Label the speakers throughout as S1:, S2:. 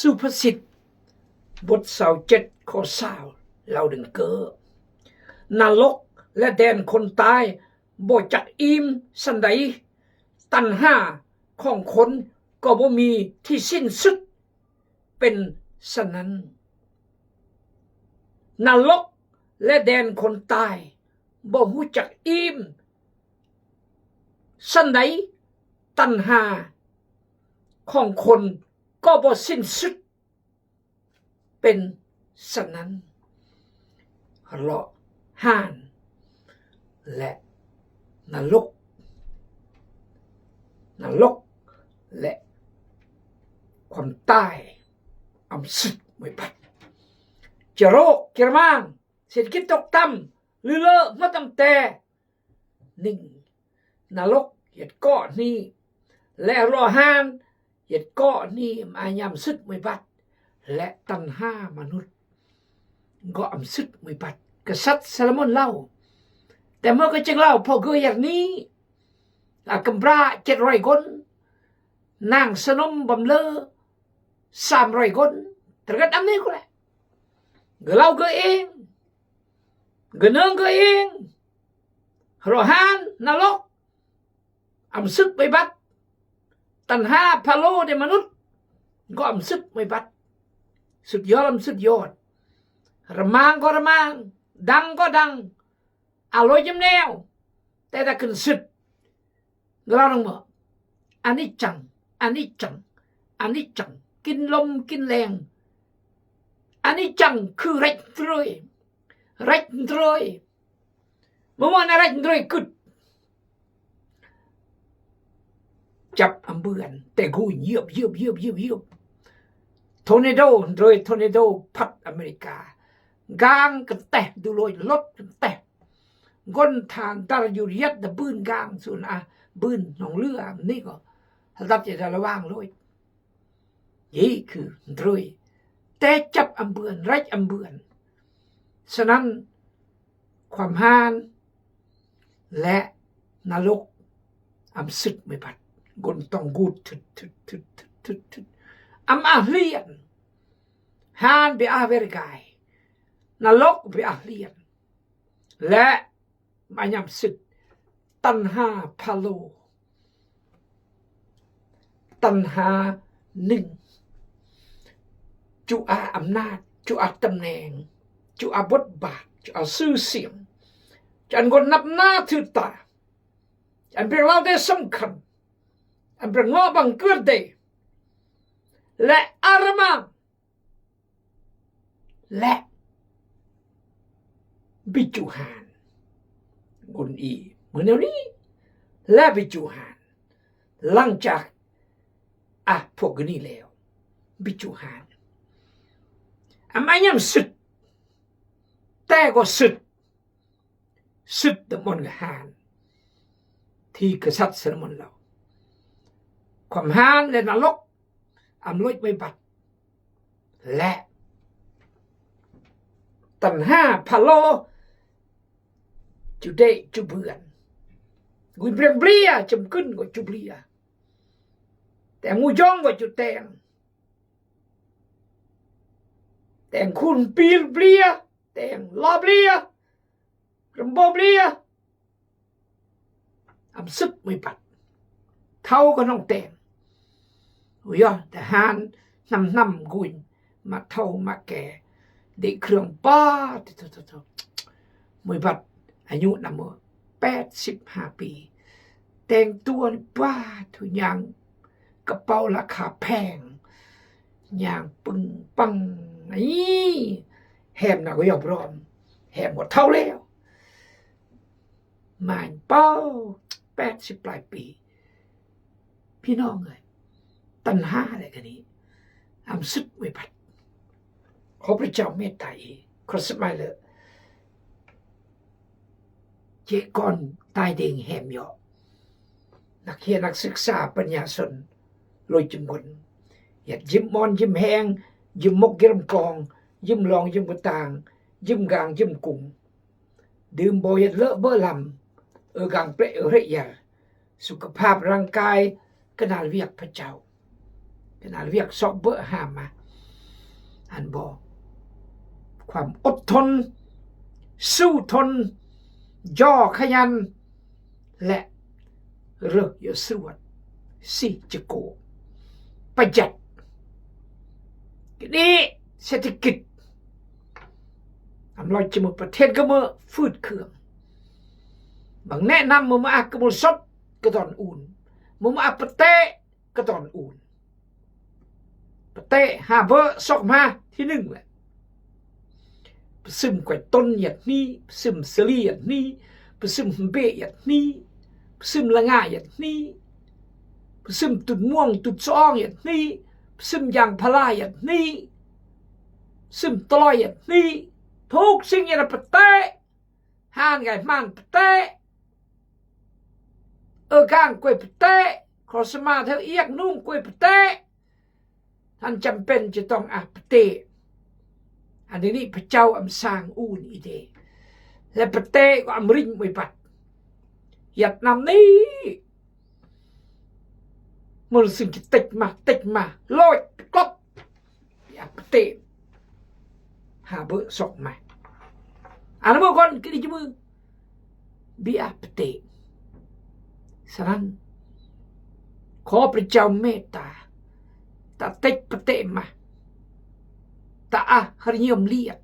S1: สุภาษิตบท27ข้อ20เราดึงเกอนรกและแดนคนตายบ่จักอิ่มสันใดตัณหาของคนก็บ่มีที่สิ้นสุดเป็นฉะนั้นนรกและแดนคนตายบ่ฮู้จักอิ่มสันใดตัณหาของคนก็บ่สิ้นสุดเป็นฉะนั้นเลาะห่านและนรกและความตายอำสึกไม่ปัดจะโรคจะมางเศรษฐกิจตกต่ำหรือเลอะมาตั้งแต่1นรกเหตุก่อนี้และรอห่านเหตุก่อนี้มายำสึกไม่ปัดและตัณหามนุษย์ก็อำสึกไม่ปัดกษัตริย์ซาโลมอนเล่าแต่เมื่อก็จึงเล่าพอเกิดอย่างนี้กำพร้า700 คนนางสนมบำเลอ300 คนterkait amni ko lah gelau ke ing geneng ke ing rohan nalok am sứcไม่บัดตัณหาพะโลในมนุษย์ก็อำสึกไม่บัดสุดยอดสุดยอดระมางก็ระมางดังก็ดังอร่อยจำแนวแต่ถ้าขึ้นสุดเราต้องบอกอันนี้จังกินลมกินแรงอันนี้จังคือเร็ดเลยเมื่อวานเร็ดเลยกุดจับอำเบือนแต่กูเยียบทอร์นาโดพัดอเมริกากางกันแตะดูลอยรถกันแตะก้นทางตาลอยู่ยัดแต่ปืนกางส่วนปืนหนองเรือนี่ก็รับจะระวังเลยนี่คือเลยแต่จับอำเบือนไรอำเบือนฉะนั้นความหานและนรกอำสึกไม่ปัดกนต้องกูดทึดอำอาเลียนหานไปอาเวริกายนรกไปอาเลียนและมายำสึกตัณหาพาโลตัณหาจุอาอำนาจจุอาตำแหน่งจุอาบทบาทจุอาชื่อเสียงจันคนนับหน้าถือตาจันเป็นเราได้สำคัญอันเป็นงอบังเกิดเดและอารมาและบิจูฮานบนอีเหมือนเดี๋ยวนี้และบิจูฮานหลังจากพวกนี้แล้วบิจูฮานไม่ยังสุดแต่ก็สุดแต่มันก็หานที่กษัตริย์ซาโลมอนเราความหานและนรกอำลอยไม่บัดและตัณหาพะโลจุเดจุเบือนกุยเบลียจำขึ้นก็จุเบลียแต่งูย่องก็จุแตงแต่งคุณปีลเบลียแต่งลอเบลียรำโบเบลียอำซึกไม่ปัดเท่าก็ต้องแต่งวิญแต่หานนำกุยมาเท่ามาแก่เด็กเครื่องป้าไม่ปัดอายุนำ85 ปีแต่งตัวป้าทุกอย่างกระเป๋าราคาแพงอย่างปึงปังนี่แหมหนักก็ยอมร้อนแหมหมดเท่าแล้วหมายเป้า80 ปลายปีพี่น้องเลยตัณหาอะไรกันนี้อำสึกไม่ปัดขอพระเจ้าเมตตาขอสมัยเลยเจก่อนตายเด้งแหมยอนักเรียนนักศึกษาปัญญาชนลอยจุ่มคนยิ้มมอนยิ้มแหงยิ้มมกยิ้มกองยิ้มลองยิ้มกระตางยิ้มกลางยิ้มกุ้งดื่มบ่อยเลอะเบอร์ลำกลางเปรอะเรียสุขภาพร่างกายขนาดเวียกพระเจ้าขนาดเวียกสอบเบอร์หามา อันบอกความอดทนสู้ทนย่อขยันและเลิกอย่าสวดสิจะโกประหยัดนี่เศรษฐกิจอำลอยจมูกประเทศก็เมื่อฟืดเครื่องบางแนะนำมึงมาอักกมุสดก็ตอนอุ่นมึงมาอักปะเตะก็ตอนอุ่นปะเตะหาเบอร์สอกมาที่หนึ่งแหละซึมกว่าต้นอย่างนี้ซึมสลีอย่างนี้ซึมเบะอย่างนี้ซึมละง่ายอย่างนี้ซึมตุดม่วงตุดซ้องอย่างนี้ซึมยางพลาอย่างนี้ซึมตลอยอย่างนี้ทุกสิ่งอย่างปะเตะห่านไงมันปะเตะกางกวยปะเตะครอสมาเท่าเอียกนุ่งกวยปะเตะท่านจำเป็นจะต้องอาปะเตะอันนี้พระเจ้าอำสร้างอูนอีเดและปะเตะก็อำริงไว้ปัดหยัดนำนี้มันสิ่งที่ติดมาลอยกลบอยากปะเตะหาเบอร์สอกมาอันนั้นเมื่อก่อนก็ดีจมือบีอาปะเตะฉะนั้นขอพระเจ้าเมตตาตาติดปะเตะมาตาหริยมเลียด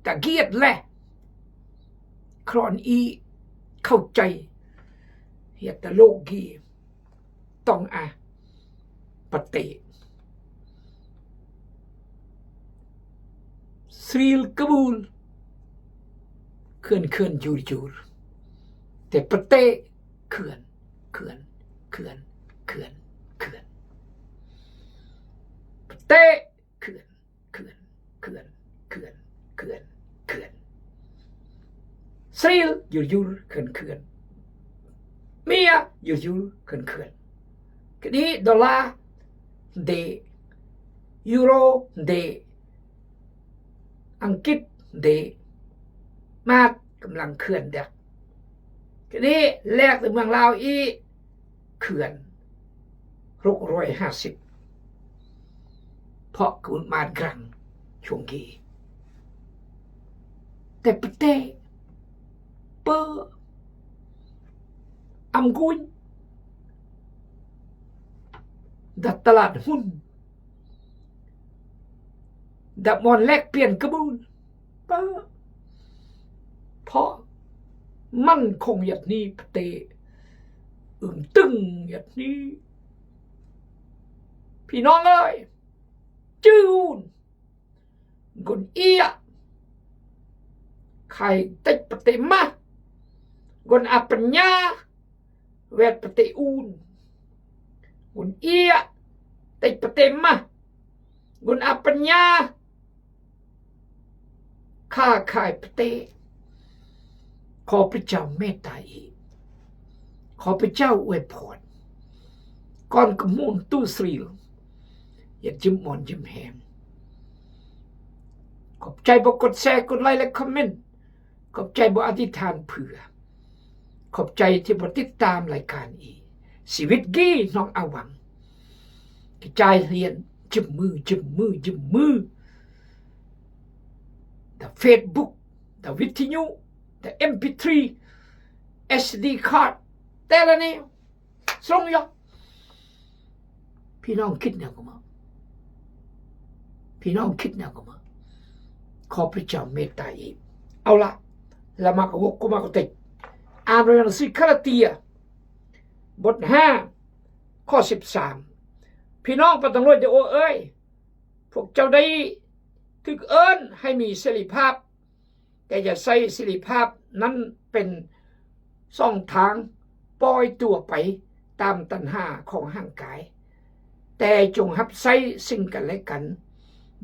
S1: ตาเกียดแหละครอนอีเข้าใจเหตุโลกีต้องปะเตะสรีลกบูลเขื่อนจูรแต่ปะเตะเขื่อนปะเตะเขื่อนสรีลยูรเขื่อนเมียยูรเขื่อนก็นี้ดอลลาร์เดยูโรเดอังกฤษเดมาดกำลังเขื่อนเด็กก็นี้แลกถึงเมืองลาวอีเขื่อน650เพราะคุณมาดกรังช่วงกี้แต่ประเทศเปอร์อัมกุนดับตลาดหุ้นดับมอนแลกเปลี่ยนกระบุนเปอร์เพราะมั่นคงอย่างนี้ประเทศตึงอย่างนี้พี่น้องเอ้ยจืนกุนเอียใครติดปฏิมากุนอาปัญญาเวทปฏิอูนกุนเอียติดปฏิมากุนอาปัญญาข้าขายปฏิขอพระเจ้าเมตตาอีกขอพระเจ้าอวยพรก่อนกระมูลตู้สรีอย่าจิ้มมอนจิ้มแหงขอบใจบอกกดแชร์กดไลค์และคอมเมนต์ขอบใจบอกอธิษฐานเผื่อขอบใจที่บอกติดตามรายการอีชีวิตกี้น้องอาวังกระจายเรียนจิ้มมือแต่เฟซบุ๊กแต่วิทยุแต่ MP3 SD card แต่ละนี่ส่งยกพี่น้องคิดแนวก็มาขอพระเจ้าเมตตาอีกเอาละละมากวกกุมากติอ่านเรื่องสิคาราเตียบท5ข้อ13พี่น้องประตังรวยจะโอ้เอ้ยพวกเจ้าได้ถึกเอิ้นให้มีเสรีภาพแต่อย่าใส่เสรีภาพนั้นเป็นช่องทางปล่อยตัวไปตามตัณหาของร่างกายแต่จงรับใช้ซึ่งกันและกัน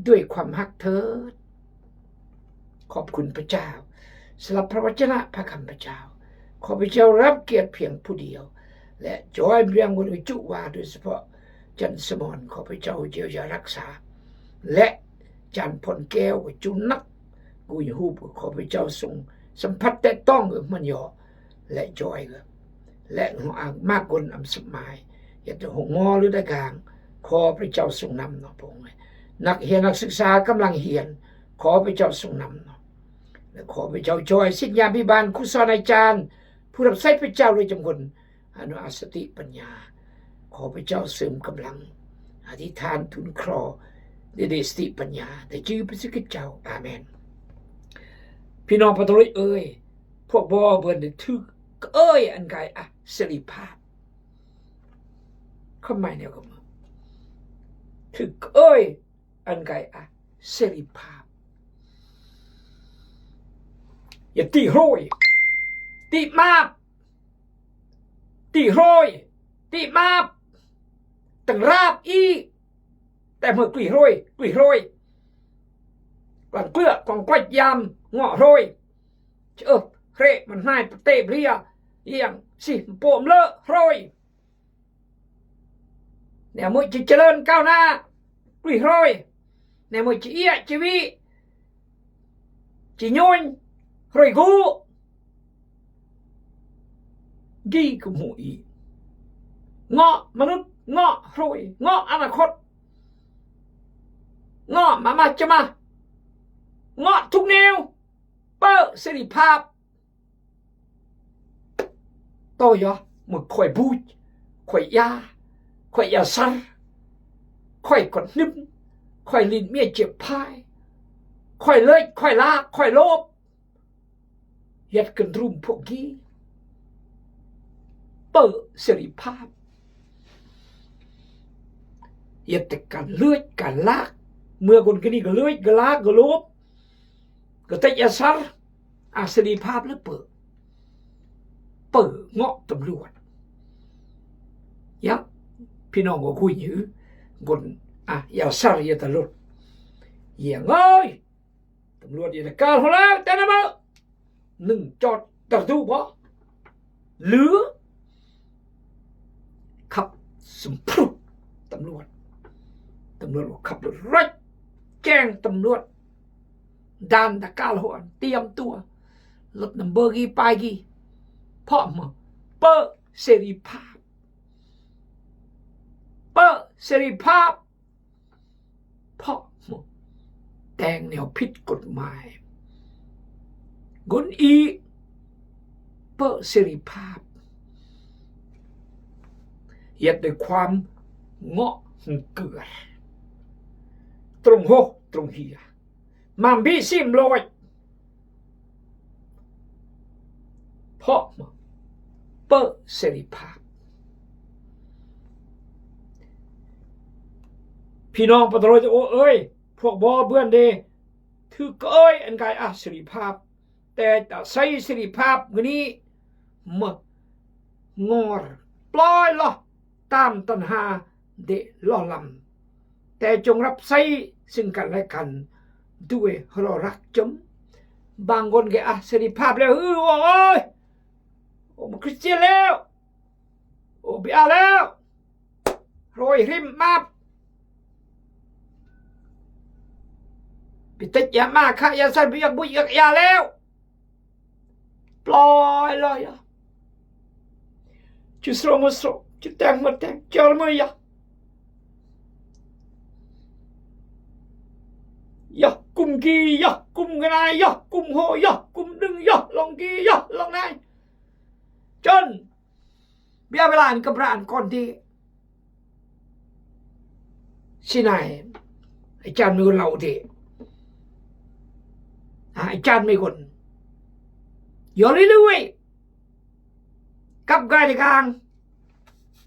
S1: ด้วยความฮักเถิดขอบคุณพระเจ้าสำหรับพระวจนะพระคำพระเจ้าขอพระเจ้ารับเกียรติเพียงผู้เดียวและจอยเบียงบนวิจุวาโดยเฉพาะจันสมรขอพระเจ้าเยียวยารักษาและจันพลแก้วจุนนักกุยฮูบขอพระเจ้าทรงสัมผัสแต่ต้องมันยอและจอยและหัวมากกลอำสมัยอย่าจะหงงอหรือได้กลางขอพระเจ้าทรงนำเนาะพระองค์ นักเรียนนักศึกษากำลังเรียนขอพระเจ้าทรงนำและขอพระเจ้าช่วยศิษยาภิบาลครูสอนอาจารย์ผู้รับใช้พระเจ้าโดยจำคนอนุอาสติปัญญาขอพระเจ้าเสริมกำลังอธิษฐานทูลขอได้สติปัญญาได้ชื่อพระสิทธิ์เจ้าอาเมนพี่น้องปฐมเอ้ยพวกบ่เบิ่นทึกเอ้ยอันกายเสรีภาพเข้ามาเนี่ยก็มาทึกเอ้ยอันกายเสรีภาพอย่าตีโรยตีมาบตีโรยตีมาบตั้งราบอีแต่เมื่อกลีโรยกลั่นเกลือกองก้อยยำเงาะโรยเรมันนายเตะเรียเอียงสิโปมเลอะโรยเนี่ยมือจะเจริญก้าวหน้ากลีโรยเนี่ยมือจะเอี้ยชีวิจะย้อนโรยกูกี่กุมหูอีเงาะมนุษย์เงาะโรยเงาะอนาคตเงาะมาจะมาเงาะทุกแนวเปิดเสรีภาพโตยมึงค่อยบูดค่อยยาซัรค่อยกดนึบค่อยลิ้นเมียเจ็บพายค่อยเลยค่อยลากค่อยโลบยัดกันรุมพวกนี้เปิดเสรีภาพยัดแต่การเลือดการลากเมื่อคนนี้ก็เลือดก็ลากก็โลบก็แต่ยาซัรเสรีภาพแล้วเปิดเงาะตำรวจยักพี่น้องก็คุยอยู่บนอย่าซาอย่าตลอดอย่างเอ้ยตำรวจอย่าการของเราแต่นะมั้งหนึ่งจอดตัดดูบ่หรือขับสมพรุตำรวจขับรถไล่แจ้งตำรวจด่านตะการหัวเตรียมตัวรถนัมเบอร์กี่ไปกี่เพราะมันเปิดเสรีภาพเพราะมันแต่งแนวผิดกฎหมายกนอีเปิดเสรีภาพเหยียดด้วยความเงาะเกิดตรงหัวตรงเหียมันบีซิมลอยเพราะมันเปิดเสรีภาพพี่น้องปตรจะโอ้เอ้ยพวกบอเบื่อนเดถือเอ้ยอันกายเสรีภาพแต่ใช้เสรีภาพนี้มงอรปล่อยละตามตัณหาเดล่อลำแต่จงรับใช้ซึ่งกันและกันด้วยรอรักจมบางคนแกเสรีภาพแล้วโอ้ยมันคริสเตียนแล้วเบียแล้วโรยริมมาปิดยามาค่ะยาสันพิยาบุยยาแล้วปล่อยเลยจุดสรงสรงจุดแตงมาแตงเจอมือยากุมกีกุมกันนายกุมโหกุมดึงลองกีลองนายจนเบียเวลาอันกับร้านก่อนที่สินายอาจารย์มีคนเล่าดีอาจารย์มีคนอยู่เรื่อยๆกับกายกลาง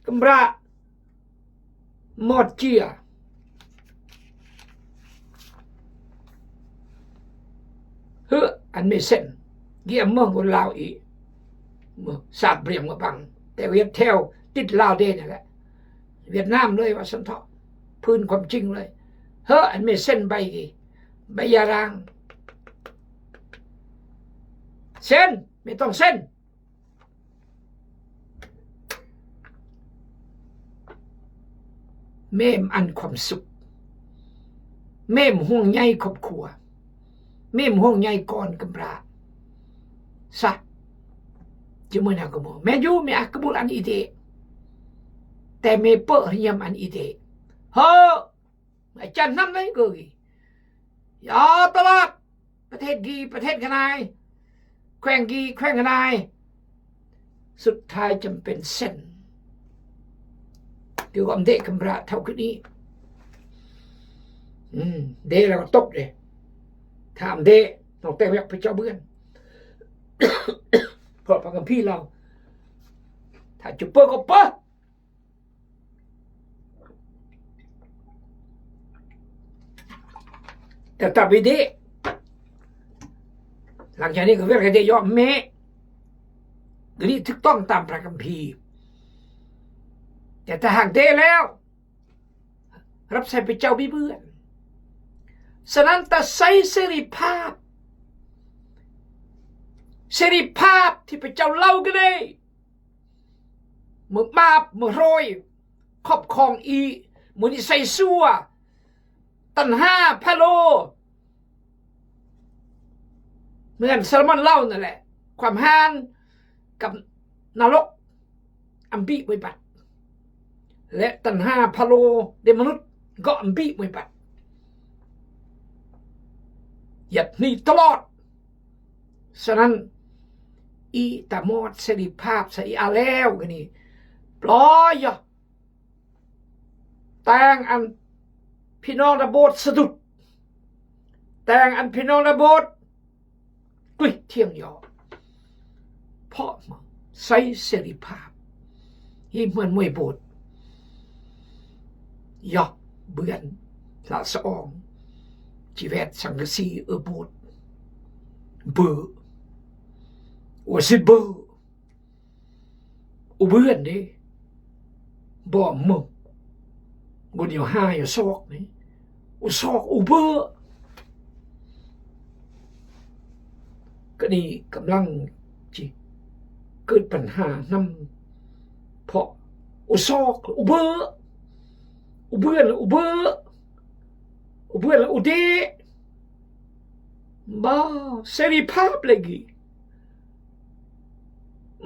S1: กำราหมดเจียอันไม่เส้นเกี่ยมเมืองคนลาวอีสาบเปรียมกับบังแต่เวียดเทวติดลาวเด่นนั่นแหละเวียดนามเลยว่าสันทอพื้นความจริงเลยอันไม่เส้นใบกี่ใบยารางเส้นไม่ต้องเส้นแม่มอันความสุขแม่มห่วงใยครอบครัวแม่มห่วงใยก่อนกำราซะจะมันaku mau meju me aku an ide te me pe riam an ide ho จันน้ำเลยกูยอตลอดประเทศกีประเทศขนายแขวงกีแขวงขนายสุดท้ายจำเป็นเส้นเดี๋ยวอำเดะกำระเท่าขึ้นนี้เดะแล้วก็ตบเลยถามเดะน้องแต่อยากไปเจ้าเบื้อนเพราะพระคัมภีร์เราถ้าจุเปอร์ก็เปอร์แต่ตับวิธีหลังจากนี้ก็เรียกกันได้ยอมแม่หรือถูกต้องตามพระคัมภีร์แต่ถ้าหากได้แล้วรับใช้เป็นเจ้าบิเบื่อนฉะนั้นแต่ใช้เสรีภาพที่เป็นเจ้าเล่ากันเลยมือมาบมือโรยครอบครองอีมือนิสัยซัวตันห้าพะโลเหมือนซาลมอนเล่านั่นแหละความห่างกับนรกอัมบิวิบัติและตันห้าพะโลเดมนุษย์ก็อัมบิวิบัติหยัดนี่ตลอดฉะนั้นอีตามอดเสรีภาพใส่อาแล้วกันนี่ปล่อยแต่งอันพี่น้องระบดสะดุดแต่งอันพี่น้องระบดกลิ้เที่ยงยอเพราะมันใส่เสรีภาพที่เหมือนมวยโบดยอเบือนละสองจีเวตสังกสีโบดเบื่อว่าสิเบื่ออุเบือนนี่บ่มึงกูเดียวหายอยู่ซอกนี่อุซอกอุเบื่อก็นี่กำลังจีเกิดปัญหานำเพราะอุซอกอุเบื่ออุเบือนอุเบื่ออุเบือนอุเดบ้าเสรีภาพเลยกี่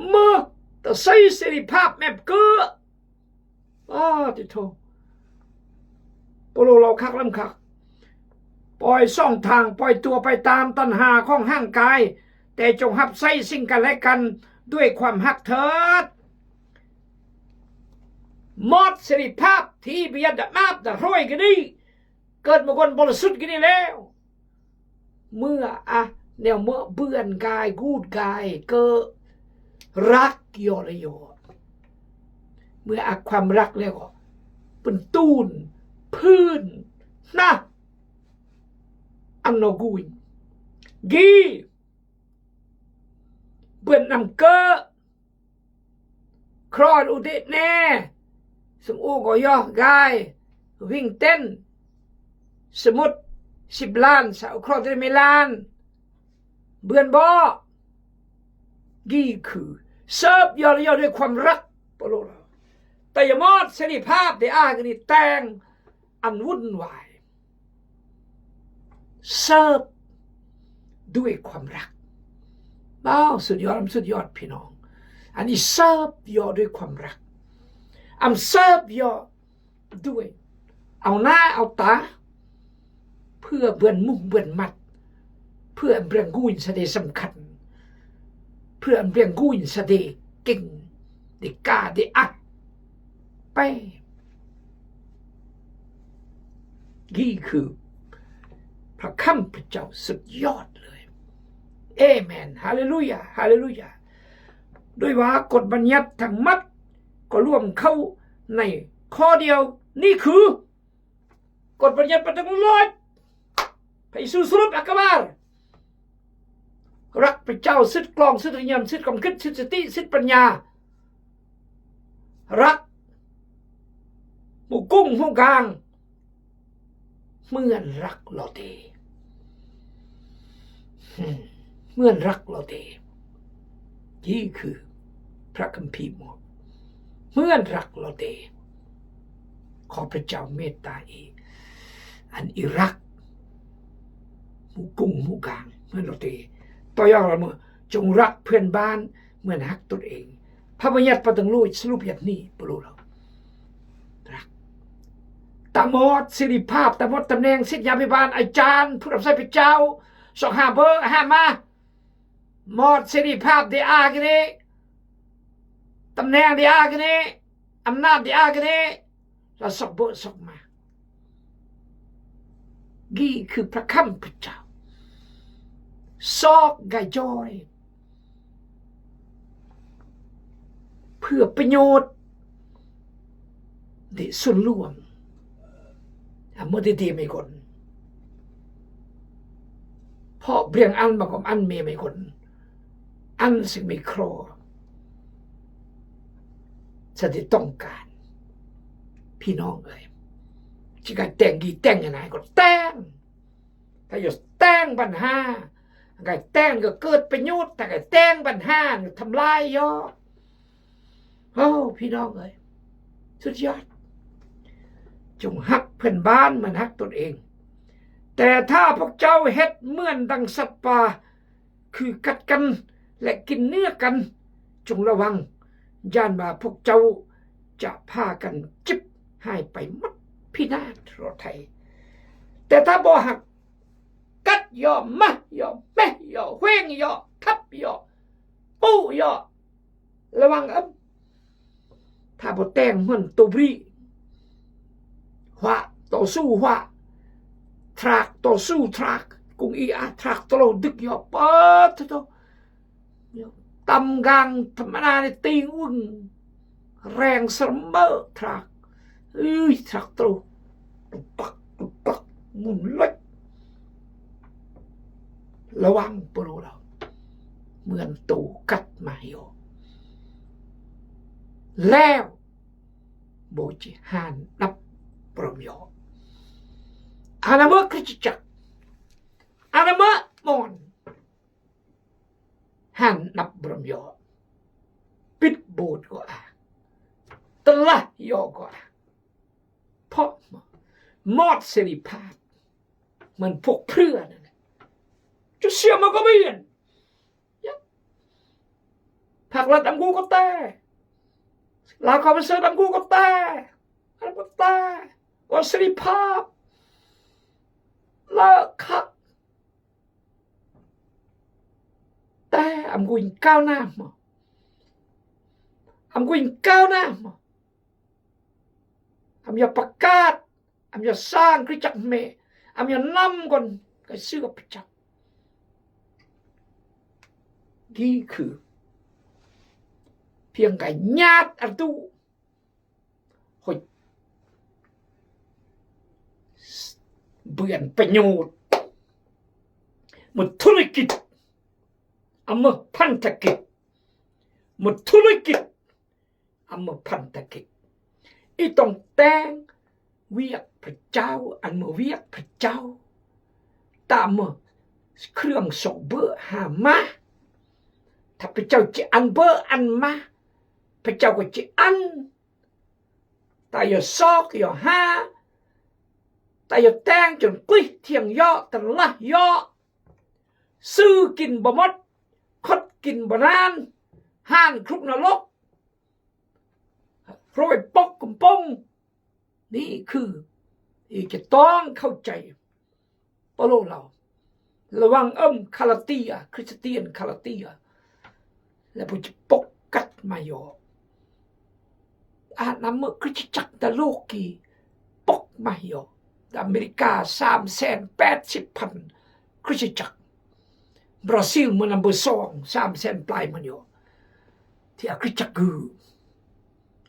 S1: เมื่อแต่ใช้เสรีภาพแมบเกือติโทปโลเราคักลำคักปล่อยช่องทางปล่อยตัวไปตามตัณหาของห่างกายแต่จงหับใส่สิ่งกันและกันด้วยความหักเถิดหมดเสรีภาพที่เบียดมาบแต่ร้อยกันนี่เกิดมาคนบริสุทธิ์กันนี่แล้วเมื่อแนวเมื่อเบื่อนกายกูดกายเกิดรักยอระยอเมื่อความรักแล้วก็เป็นตูนพื้นนะอันโนกุยกีเบื่อนำเกอครอดอุดิแน่สมอูก็ย่อกายวิ่งเต้นสมุด10 ล้านสาวครอดได้ไม่ล้านเบื่อนบ่กี่คือเสิร์ฟยอดด้วยความรักปโลเราแต่ยมอดเสรีภาพได้กันนี่แต่งอันวุ่นวายเสิร์ฟด้วยความรักสุดยอดพี่น้องอันนี้เสิร์ฟยอดด้วยความรักเสิร์ฟยอดด้วยเอาหน้าเอาตาเพื่อเบื่อนมุ่งเบื่อนมัดเพื่อเบื่อนกุญแสดงสำคัญเพื่อเบี่ยงกุญแสดงเก่งเด็กกาเด็กอัดไปนี่คือพระคำพระเจ้าสุดยอดเลยเอเมนฮาเลลูยาฮาเลลูยาด้วยว่ากฎบัญญัติทั้งมัดก็รวมเข้าในข้อเดียวนี่คือกฎบัญญัติประจำโลกพระเยซูสรุปอักบาลรักพระเจ้าสิทธิ์กลองสิทธิ์ยำสิทธิ์ความคิดสิทธิ์สติสิทธิ์ปัญญารักหมู่กุ้งหมู่กลางเหมือนรักเราเตเหมือนรักเราเตนี่คือพระคัมภีร์บอกเหมือนรักเราเตขอพระเจ้าเมตตาอีกอันอิรักหมู่กุ้งหมู่กลางเหมือนเราเตต่อยอดเราเมื่อจงรักเพื่อนบ้านเหมือนรักตนเองพระบัญญัติประตังโลกสรุปอย่างนี้ปลุเรารัก ตามดสิริภาพตามดตำแหน่งศิษยาภิบาลอาจารย์ผู้รับใช้พระเจ้า25 เบอร์5 มาหมดสิริภาพดีอากันนี้ตำแหน่งดีอากันนี้อำนาจดีอากันนี้เราสกเบอร์สกมากี่คือพระคำพระเจ้าซอกไก่จอยเพื่อประโยชน์ในส่วนรวมเมื่อที่ไม่คนเพราะเปลี่ยนอันบางคนอันเมียไม่คนอันสิ่งไม่ครอสติต้องการพี่น้องเลยจะการแต่งกี่แต่งยังไงก็แต่งถ้าอยู่แต่งปัญหาการแต่งก็เกิดประโยชน์แต่การแต่งปัญหาทำลายย่อโอ้พี่น้องเลยสุดยอดจงฮักเพื่อนบ้านเหมือนฮักตนเองแต่ถ้าพวกเจ้าเฮ็ดเหมือนดังสัตว์ป่าคือกัดกันและกินเนื้อกันจงระวังย่านมาพวกเจ้าจะพากันจิบให้ไปมัดพินาศรถไทยแต่ถ้าบ่หักกัดย่อมะย่อแม่ย่อเว้งย่อทับย่อปู้ย่อระวังถ้าบ่แต่งเหมือนตัวบรีว่าต่อสู้ว่าทรักต่อสู้ทรักกุ้งอีอาทรักตลอดดึกย่อเปิดตัวตำกลางธรรมดาในตีงอุ่นแรงเสมอทรักทรักตลอดตุกปักหมุนเล็กระวังปลุเราเหมือนตูกัดมาโยแล้วโบจิฮานนับปรมโยอานาเมคริสจักรอานาเมมอนฮันนับปรมโยปิดโบสถ์ก็ตละโยก็เพราะมอดเสรีภาพมันพวกเพื่อนจะเสียมันก็ไม่เห็นผักละดำกูก็แต่ลาคอมเซอร์ดำกูก็แต่อันก็แต่ว่าเสรีภาพละครับแต่อำกูยิงก้าวหน้ามาอำกูยิงก้าวหน้ามาอำอย่าประกาศอำอย่าสร้างคริสตจักรเมอำอย่านำคนก็เชื่อพระเจ้านี่คือเพียงแค่ญาติอันตู้หดเบื่อประโยชน์หมดธุรกิจอำมาพันธกิจหมดธุรกิจอำมาพันธกิจอีต้องแต่งเวียกพระเจ้าอันมาเวียกพระเจ้าตามมาเครื่องส่งเบอร์หามาถ้าพระเจ้าจะอันเบอร์อันมาพระเจ้าก็จะอันแต่อย่าซอกอย่าห้าแต่อย่าแต่งจนกุ้ยเทียงย่อแต่ละย่อซื้อกินบ่หมดคดกินบ่นานห้านครุกนรกโรยปกกุมปงนี่คืออีกจะต้องเข้าใจปะโลเราระวังคาลาเตียคริสเตียนคาลาเตียและผู้จะปกกัดมาโยนำมือคริสตจักรตะโลกีปกมาโยอเมริกา380,000คริสตจักรบราซิลมันนัมเบอร์300,000ปลายมันโยที่คริสตจักร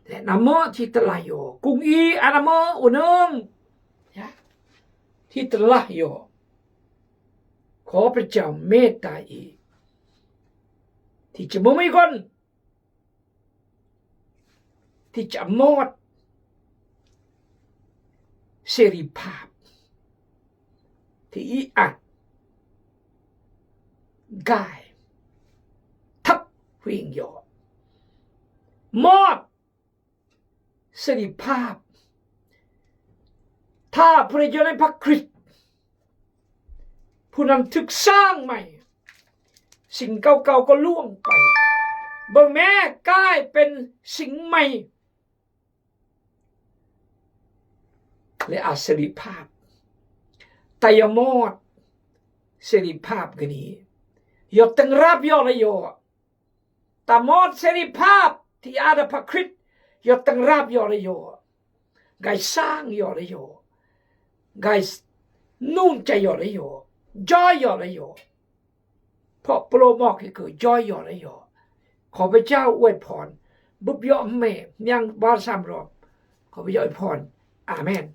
S1: และนำมือที่ตะลายโยกุ้งอีนำมืออุนงที่ตะลายโยขอพระเจ้าเมตตาอีที่จะไม่คนที่จะมอดเสรีภาพที่อัดกายทับวิ่งโยมอดเสรีภาพถ้าพระเจ้าในพระคริสต์ผู้นำถึกสร้างใหม่สิ่งเก่าๆก็ล่วงไปเบิ่งแม่กลายเป็นสิ่งใหม่ และอาเสรีภาพแต่ยมอดเสรีภาพกันนี้ยอดตั้งรับยอเลยโยตามอดเสรีภาพที่อาดพระคริสต์ยอดตั้งรับยอเลยโยไกสร้างยอเลยโยไกนุ่งใจยอเลยโยจอยยอเลยโยเพราะโปรโมกคือจอยยอเลยโยขอพระเจ้าอวยพรบุบยอมแม่ยังบาสามรอบขอพระเจ้าอวยพรอาเมน